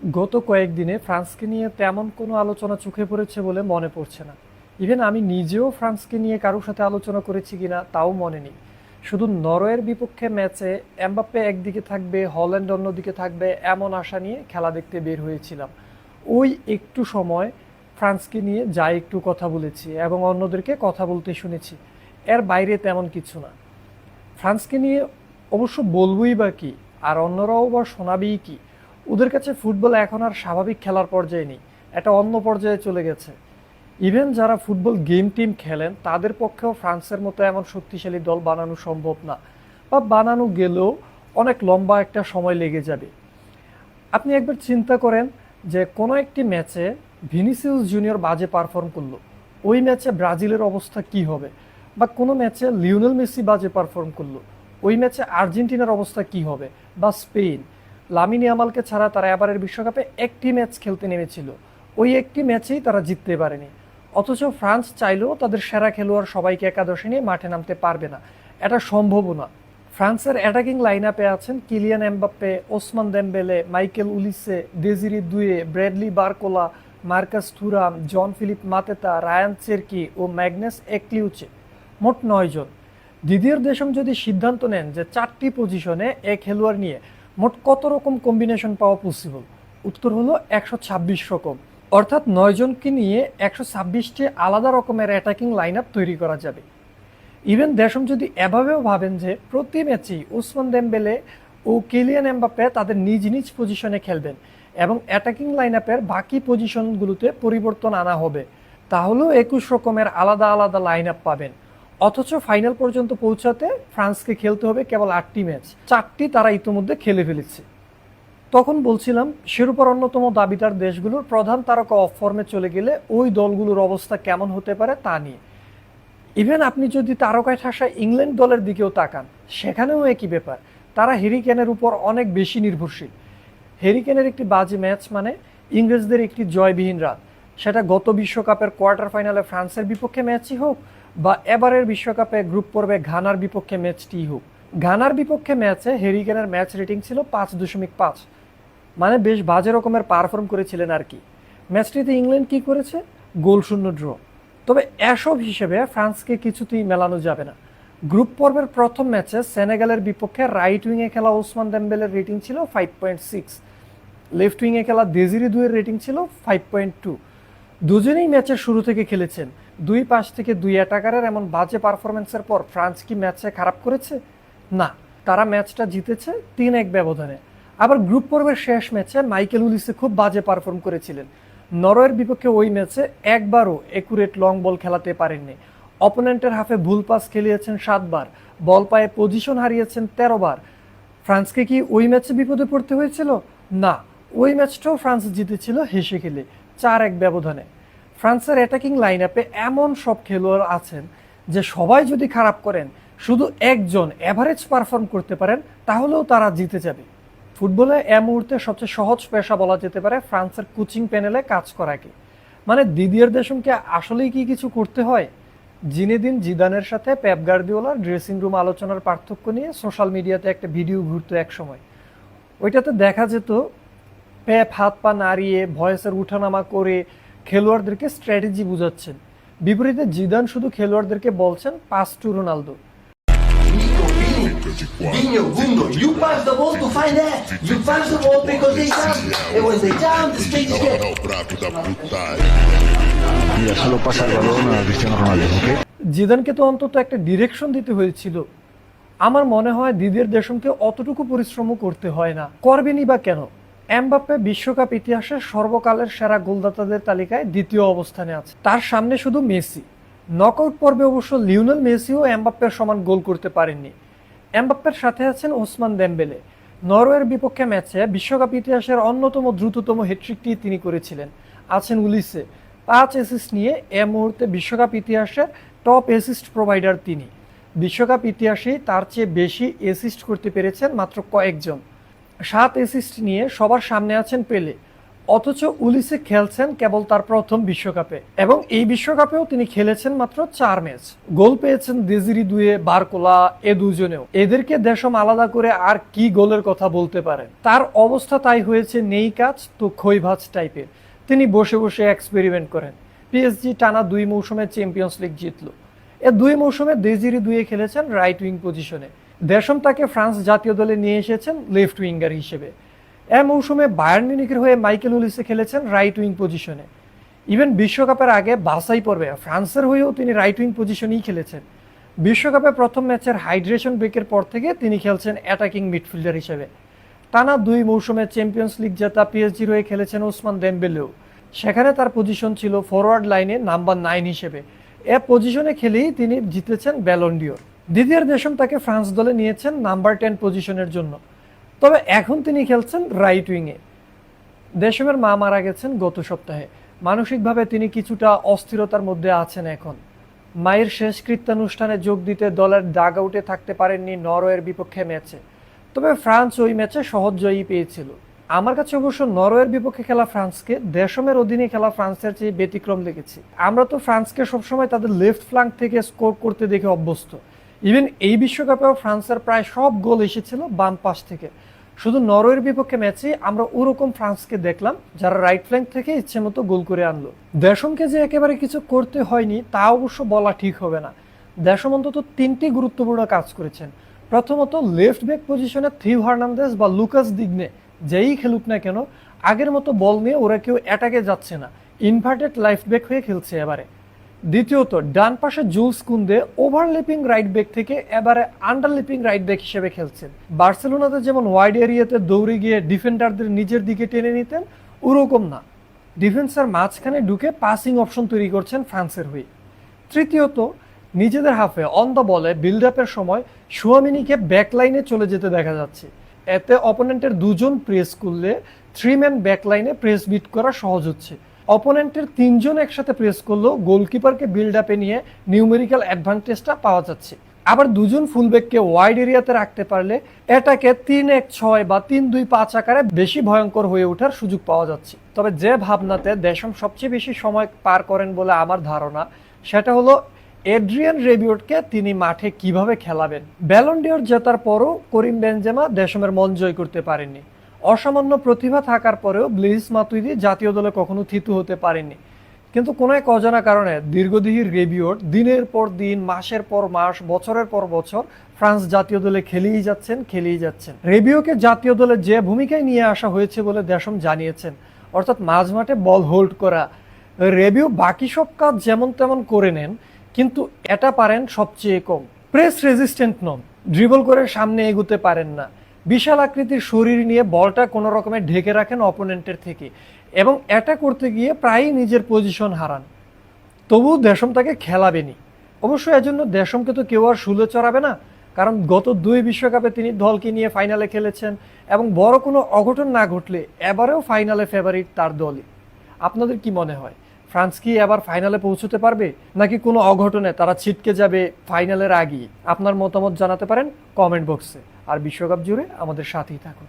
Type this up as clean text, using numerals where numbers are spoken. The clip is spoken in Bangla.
গত কয়েকদিনে ফ্রান্সকে নিয়ে তেমন কোনো আলোচনা চোখে পড়েছে বলে মনে পড়ছে না। ইভেন আমি নিজেও ফ্রান্সকে নিয়ে কারোর সাথে আলোচনা করেছি কিনা তাও মনে নেই। শুধু নরওয়ের বিপক্ষে ম্যাচে এমবাপ্পে একদিকে থাকবে, হল্যান্ড অন্যদিকে থাকবে এমন আশা নিয়ে খেলা দেখতে বের হয়েছিলাম। ওই একটু সময় ফ্রান্সকে নিয়ে যা একটু কথা বলেছি এবং অন্যদেরকে কথা বলতে শুনেছি, এর বাইরে তেমন কিছু না। ফ্রান্সকে নিয়ে অবশ্য বলবই বা কি, আর অন্যরাও বা শোনাবেই কি। ওদের কাছে ফুটবল এখন আর স্বাভাবিক খেলার পর্যায়ে নেই, এটা অন্য পর্যায়ে চলে গেছে। ইভেন যারা ফুটবল গেম টিম খেলেন তাদের পক্ষেও ফ্রান্সের মতো এমন শক্তিশালী দল বানানো সম্ভব না, বা বানানো গেলেও অনেক লম্বা একটা সময় লেগে যাবে। আপনি একবার চিন্তা করেন যে কোনো একটি ম্যাচে ভিনিসিয়াস জুনিয়র বাজে পারফর্ম করলো, ওই ম্যাচে ব্রাজিলের অবস্থা কি হবে? বা কোনো ম্যাচে লিওনেল মেসি বাজে পারফর্ম করলো, ওই ম্যাচে আর্জেন্টিনার অবস্থা কি হবে? বা স্পেন লামিন ইয়ামালকে ছাড়া তারা এবারের বিশ্বকাপে একটি ম্যাচ খেলতে নেমেছিল, ওই একটি ম্যাচেই তারা জিততে পারেনি। অথচ ফ্রান্স চাইলেও তাদের সেরা খেলোয়াড় সবাইকে একাদশে নিয়ে মাঠে নামতে পারবে না, এটা সম্ভবও না। ফ্রান্সের অ্যাটাকিং লাইন আপে আছেন Kylian Mbappe, Ousmane Dembele, Michael Olise, Desire Doue, Bradley Barcola, Marcus Thuram, Jean Philippe Mateta, Rayan Cherki ও ম্যাগনেস একলিউচে। মোট ৯ জন। দিদিয়ের দেশম যদি সিদ্ধান্ত নেন যে 4টি পজিশনে এক খেলোয়াড় নিয়ে মোট কত রকম কম্বিনেশন পাওয়া পসিবল, উত্তর হলো 126 রকম। অর্থাৎ 9 জনকে নিয়ে 126টি আলাদা রকমের অ্যাটাকিং লাইন আপ তৈরি করা যাবে। ইভেন দেশম যদি এভাবেও ভাবেন যে প্রতি ম্যাচেই ওসমান দেমবেলে ও কিলিয়ান এমবাপ্পে তাদের নিজ নিজ পজিশনে খেলবেন এবং অ্যাটাকিং লাইন আপের বাকি পজিশনগুলোতে পরিবর্তন আনা হবে, তাহলেও 21 রকমের আলাদা আলাদা লাইন আপ পাবেন। অথচ ফাইনাল পর্যন্ত পৌঁছাতে ফ্রান্সকে খেলতে হবে কেবল 8টি ম্যাচ, 4টি তারা ইতিমধ্যে খেলে ফেলেছে। তখন বলছিলাম শিরোপার অন্যতম দাবিদার দেশগুলোর প্রধান তারকা অফ ফর্মে চলে গেলে ওই দলগুলোর অবস্থা কেমন হতে পারে তা নিয়ে। ইভেন আপনি যদি তারকায় ঠাসা ইংল্যান্ড দলের দিকেও তাকান, সেখানেও একই ব্যাপার। তারা হ্যারি উপর অনেক বেশি নির্ভরশীল। হ্যারি একটি বাজে ম্যাচ মানে ইংরেজদের একটি জয়বিহীন রাত, সেটা গত বিশ্বকাপের কোয়ার্টার ফাইনালে ফ্রান্সের বিপক্ষে ম্যাচই হোক বা এবারের বিশ্বকাপে গ্রুপ পর্বে ঘানার বিপক্ষে ম্যাচটিই হোক। ঘানার বিপক্ষে ম্যাচে হ্যারি ম্যাচ রেটিং ছিল 5.5, মানে বেশ বাজে রকমের পারফর্ম করেছিলেন আর কি। ম্যাচটিতে ইংল্যান্ড কি করেছে? গোলশূন্য ড্র। তবে এসব হিসেবে ফ্রান্সকে কিছুতেই মেলানো যাবে না। গ্রুপ পর্বের প্রথম ম্যাচে সেনেগালের বিপক্ষে রাইট উইংয়ে খেলা ওসমান দেমবেলের রেটিং ছিল 5.6, লেফট উইংয়ে খেলা দেজিরি দুয়ের রেটিং ছিল 5.2। দুজনেই ম্যাচের শুরু থেকে খেলেছেন। দুই পাশ থেকে দুই অ্যাটাকারের এমন বাজে পারফরমেন্সের পর ফ্রান্স কি ম্যাচে খারাপ করেছে? না, তারা ম্যাচটা জিতেছে 3-1 ব্যবধানে। আবার গ্রুপ পর্বের শেষ ম্যাচে মাইকেল উলিসে খুব বাজে পারফর্ম করেছিলেন। নরওয়ের বিপক্ষে ওই ম্যাচে একবারও একুরেট লং বল খেলাতে পারেননি। অপোনেন্টের হাফে ভুল পাস খেলিয়েছেন 7 বার, বল পায়ে পজিশন হারিয়েছেন 13 বার। ফ্রান্সকে কি ওই ম্যাচে বিপদে পড়তে হয়েছিল? না, ওই ম্যাচটাও ফ্রান্স জিতেছিল হেসে খেলে 4-1 ব্যবধানে। ফ্রান্সের অ্যাটাকিং লাইন আপে এমন সব খেলোয়াড় আছেন যে সবাই যদি খারাপ করেন, শুধু একজন অ্যাভারেজ পারফর্ম করতে পারেন, তাহলেও তারা জিতে যাবে। ফুটবলে এ মুহূর্তে সবচেয়ে সহজ পেশা বলা যেতে পারে ফ্রান্সের কোচিং প্যানেলে কাজ করাকে। মানে দিদিয়ের দেশমকে আসলেই কি কিছু করতে হয়? জিনেদিন জিদানের সাথে পেপ গার্দিওলার ড্রেসিং রুম আলোচনার পার্থক্য নিয়ে সোশ্যাল মিডিয়াতে একটা ভিডিও ঘুরতো এক সময়। ওইটাতে দেখা যেত পেপ হাত পা নাড়িয়ে ভয়েসের উঠানামা করে খেলোয়াড়দেরকে স্ট্র্যাটেজি বুঝাচ্ছেন। বিপরীতে জিদান শুধু খেলোয়াড়দেরকে বলছেন pass to Ronaldo. Vinho, Gundo, you pass the ball to find that. You pass the ball because they jump. And when they jump, the space is there. Mira, solo pasa el balón a Cristiano Ronaldo, ¿ok? জিদানকে তো অন্তত একটা ডিরেকশন দিতে হয়েছিল। আমার মনে হয় দিদির দেশমকে অতটুকু পরিশ্রমও করতে হয় না, করবেনই বা কেন? এমবাপ্পে বিশ্বকাপ ইতিহাসের সর্বকালের সেরা গোলদাতাদের তালিকায় দ্বিতীয় অবস্থানে আছে, তার সামনে শুধু মেসি। নকআউট পর্বে অবশ্য লিওনেল মেসিও এমবাপ্পের সমান গোল করতে পারেননি। এমবাপ্পের সাথে আছেন ওসমান দেমবেলে। নরওয়ের বিপক্ষে ম্যাচে বিশ্বকাপ ইতিহাসের অন্যতম দ্রুততম হ্যাট্রিকটি তিনি করেছিলেন। আছেন উলিসে, 5 অ্যাসিস্ট নিয়ে এ মুহূর্তে বিশ্বকাপ ইতিহাসের টপ অ্যাসিস্ট প্রোভাইডার তিনি। বিশ্বকাপ ইতিহাসেই তার চেয়ে বেশি অ্যাসিস্ট করতে পেরেছেন মাত্র কয়েকজন। 7 অ্যাসিস্ট নিয়ে সবার সামনে আছেন পেলে। অথচ উলিসে খেলছেন কেবল তার প্রথম বিশ্বকাপে, এবং এই বিশ্বকাপেও তিনি খেলেছেন মাত্র 4 ম্যাচ। গোল পেয়েছেন দেজিরি দুয়ে, বারকোলা, এ দুজনেও। এদেরকে দেশম আলাদা করে আর কি গোলের কথা বলতে পারেন? তার অবস্থা তাই হয়েছে, নেই কাজ তো খই ভাজ টাইপের। তিনি বসে বসে এক্সপেরিমেন্ট করেন। পিএসজি টানা 2 মৌসুমে চ্যাম্পিয়ন্স লিগ জিতল। এ 2 মৌসুমে দেজিরি দুয়ে খেলেছেন রাইট উইং পজিশনে। দেশম তাকে ফ্রান্স জাতীয় দলে নিয়ে এসেছেন লেফট উইঙ্গার হিসেবে। এ মৌসুমে বায়ার্ন মিউনিখের হয়ে মাইকেল উলিসে খেলেছেন রাইট উইং পজিশনে। ইভেন বিশ্বকাপের আগে বাছাই পর্বে ফ্রান্সের হয়েও তিনি রাইট উইং পজিশনেই খেলেছেন। বিশ্বকাপে প্রথম ম্যাচের হাইড্রেশন ব্রেকের পর থেকে তিনি খেলছেন অ্যাটাকিং মিডফিল্ডার হিসেবে। টানা 2 মৌসুমে চ্যাম্পিয়ন্স লিগ জেতা পিএসজির হয়ে খেলেছেন ওসমান দেমবেলেও। সেখানে তার পজিশন ছিল ফরওয়ার্ড লাইনে নাম্বার 9 হিসেবে। এ পজিশনে খেলেই তিনি জিতেছেন ব্যালন ডিওর। দিদিয়ার দেশম তাকে ফ্রান্স দলে নিয়েছেন নাম্বার 10 পজিশনের জন্য, তবে এখন তিনি খেলছেন রাইট উইংয়ে। দেশমের মা মারা গেছেন গত সপ্তাহে। মানসিকভাবে তিনি কিছুটা অস্থিরতার মধ্যে আছেন এখন। মায়ের শেষ কৃত্যানুষ্ঠানে যোগ দিতে দলের ডাগ আউটে থাকতে পারেননি নরওয়ের বিপক্ষে ম্যাচে, তবে ফ্রান্স ওই ম্যাচে সহজ জয়ই পেয়েছিল। আমার কাছে অবশ্য নরওয়ের বিপক্ষে খেলা ফ্রান্সকে দেশমের অধীনে খেলা ফ্রান্সের চেয়ে ব্যতিক্রম লেগেছে। আমরা তো ফ্রান্সকে সবসময় তাদের লেফট ফ্ল্যাঙ্ক থেকে স্কোর করতে দেখে অভ্যস্ত। ইভেন এই বিশ্বকাপেও ফ্রান্সের প্রায় সব গোল এসেছিল বাম পাশ থেকে। শুধু নরওয়ের বিপক্ষে ম্যাচে আমরা ওরকম ফ্রান্সকে দেখলাম যারা রাইট ফ্ল্যাঙ্ক থেকে ইচ্ছে মতো গোল করে আনলো। দেশমকে যে একেবারে কিছু করতে হয়নি তা অবশ্য বলা ঠিক হবে না। দেশম অন্তত 3টি গুরুত্বপূর্ণ কাজ করেছেন। প্রথমত, লেফট ব্যাক পজিশনে থিও হার্নান্দেজ বা লুকাস দিগনে যেই খেলুক না কেন, আগের মতো বল নিয়ে ওরা কেউ অ্যাটাকে যাচ্ছে না, ইনভার্টেড লেফট ব্যাক হয়ে খেলছে এবারে। দ্বিতীয়ত, ডান পাশে joules Kunde overlapping right back থেকে এবারে আন্ডারল্যাপিং রাইট ব্যাক হিসেবে খেলছেন। বার্সেলোনাতে যেমন ওয়াইড এরিয়াতে দৌড়ে গিয়ে ডিফেন্ডারদের নিজের দিকে টেনে নিতেন, ওরকম না, ডিফেন্সের মাঝখানে ঢুকে পাসিং অপশন তৈরি করছেন ফ্রান্সের হয়ে। তৃতীয়ত, নিজেদের হাফে অন দ্য বলে বিল্ড আপের সময় শুয়ামিনিকে ব্যাকলাইনে চলে যেতে দেখা যাচ্ছে। এতে অপোনেন্টের 2 জন প্রেস করলে 3 ম্যান ব্যাকলাইনে প্রেস বিট করা সহজ হচ্ছে। অপোনেন্টের 3 জন একসাথে প্রেস করলেও গোলকিপারকে বিল্ড আপে নিয়ে নিউমেরিক্যাল অ্যাডভান্টেজটা পাওয়া যাচ্ছে। আবার 2 জন ফুলব্যাককে ওয়াইড এরিয়াতে রাখতে পারলে এটাকে 3-1-6 বা 3-2-5 আকারে বেশি ভয়ঙ্কর হয়ে ওঠার সুযোগ পাওয়া যাচ্ছে। তবে যে ভাবনাতে দেশম সবচেয়ে বেশি সময় পার করেন বলে আমার ধারণা, সেটা হলো এড্রিয়ান রেবিওটকে তিনি মাঠে কিভাবে খেলাবেন। ব্যালন ডিওর জেতার পরও করিম বেনজেমা দেশমের মন জয় করতে পারেননি। অসামান্য প্রতিভা থাকার পরেও ব্লেইস মাতুইদি জাতীয় দলে কখনো থিতু হতে পারেননি। কিন্তু কোনো এক অজানা কারণে দীর্ঘদেহী রেবিওট দিনের পর দিন, মাসের পর মাস, বছরের পর বছর ফ্রান্স জাতীয় দলে খেলেই যাচ্ছেন। রেবিওকে জাতীয় দলে যে ভূমিকায় নিয়ে আসা হয়েছে বলে দেশম জানিয়েছেন, অর্থাৎ মাঝমাঠে বল হোল্ড করা। রেবিও বাকি সব কাজ যেমন তেমন করে নেন, কিন্তু এটা পারেন সবচেয়ে কম। প্রেস রেজিস্ট্যান্ট নন, ড্রিবল করে সামনে এগোতে পারেন না, বিশাল আকৃতির শরীর নিয়ে বলটা কোনো রকমে ঢেকে রাখেন অপোনেন্টের থেকে, এবং এটা করতে গিয়ে প্রায়ই নিজের পজিশন হারান। তবুও দেশম তাকে খেলাবেনি। অবশ্য এজন্য দেশমকে তো কেউ আর শুলে চড়াবে না, কারণ গত 2 বিশ্বকাপে তিনি দলকে নিয়ে ফাইনালে খেলেছেন, এবং বড় কোনো অঘটন না ঘটলে এবারেও ফাইনালে ফেভারিট তার দলই। আপনাদের কি মনে হয়, ফ্রান্স কি এবার ফাইনালে পৌঁছতে পারবে, নাকি কোনো অঘটনে তারা ছিটকে যাবে ফাইনালের আগেই? আপনার মতামত জানাতে পারেন কমেন্ট বক্সে। আর বিশ্বকাপ জুড়ে আমাদের সাথেই থাকুন।